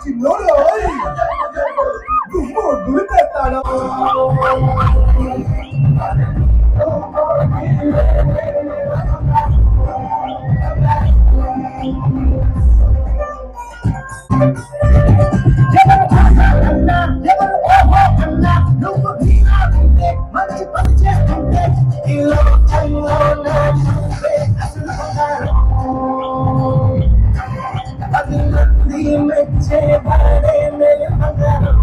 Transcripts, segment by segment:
చిన్నోడు గుమ్ము గుడిపెట్టాడు. మంచి పని చేస్తుంటే అది మంది మెచ్చే వాడే మెల్లగరం.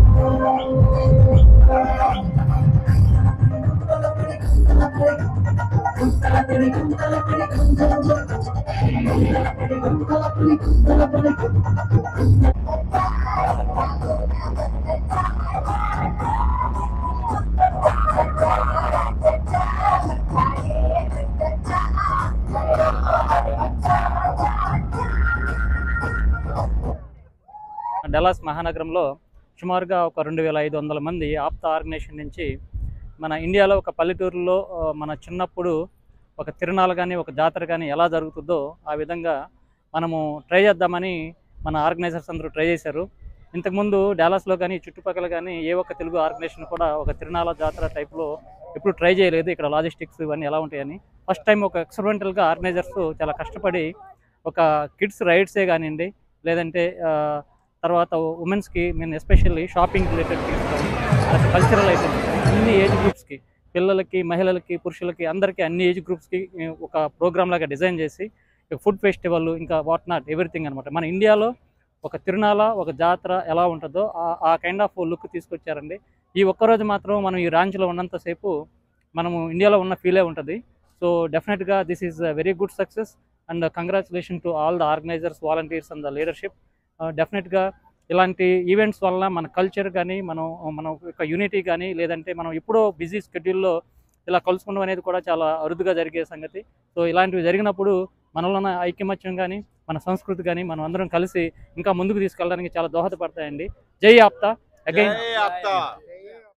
డల్లాస్ మహానగరంలో సుమారుగా ఒక 2500 మంది ఆప్తా ఆర్గనైజేషన్ నుంచి మన ఇండియాలో ఒక పల్లెటూరులో మన చిన్నప్పుడు ఒక తిరునాళ్ళు కానీ ఒక జాతర కానీ ఎలా జరుగుతుందో ఆ విధంగా మనము ట్రై చేద్దామని మన ఆర్గనైజర్స్ అందరూ ట్రై చేశారు. ఇంతకుముందు డాలస్లో కానీ చుట్టుపక్కల కానీ ఏ ఒక్క తెలుగు ఆర్గనైజేషన్ కూడా ఒక తిరునాళ్ళ జాతర టైప్లో ఎప్పుడు ట్రై చేయలేదు. ఇక్కడ లాజిస్టిక్స్ ఇవన్నీ ఎలా ఉంటాయని ఫస్ట్ టైం ఒక ఎక్స్పెరిమెంటల్గా ఆర్గనైజర్స్ చాలా కష్టపడి ఒక కిడ్స్ రైడ్సే కానివ్వండి, లేదంటే తర్వాత ఉమెన్స్కి నేను ఎస్పెషల్లీ షాపింగ్ రిలేటెడ్ థింగ్స్ కానీ కల్చరల్ ఐటమ్స్ అన్ని ఏజ్ గ్రూప్స్కి, పిల్లలకి, మహిళలకి, పురుషులకి అందరికీ అన్ని ఏజ్ గ్రూప్స్కి ఒక ప్రోగ్రామ్ లాగా డిజైన్ చేసి ఫుడ్ ఫెస్టివల్ ఇంకా వాట్ నాట్ ఎవ్రీథింగ్ అనమాట. మన ఇండియాలో ఒక తిరునాళ్ళ ఒక జాతర ఎలా ఉంటుందో ఆ కైండ్ ఆఫ్ లుక్ తీసుకొచ్చారండి. ఈ ఒక్కరోజు మాత్రం మనం ఈ రాంచ్లో ఉన్నంతసేపు మనము ఇండియాలో ఉన్న ఫీలే ఉంటుంది. సో డెఫినెట్గా this is a very good success and congratulation to all the organisers, volunteers and the leadership. డెఫినెట్గా ఇలాంటి ఈవెంట్స్ వల్ల మన కల్చర్ కానీ మన యొక్క యూనిటీ కానీ, లేదంటే మనం ఎప్పుడో బిజీ స్కెడ్యూల్లో ఇలా కలుసుకోవడం అనేది కూడా చాలా అరుదుగా జరిగే సంగతి. సో ఇలాంటివి జరిగినప్పుడు మనలో ఉన్న ఐకమత్యం కానీ, మన సంస్కృతి కానీ మనం అందరం కలిసి ఇంకా ముందుకు తీసుకెళ్ళడానికి చాలా దోహదపడతాయండి. జై ఆప్తా అగైన్.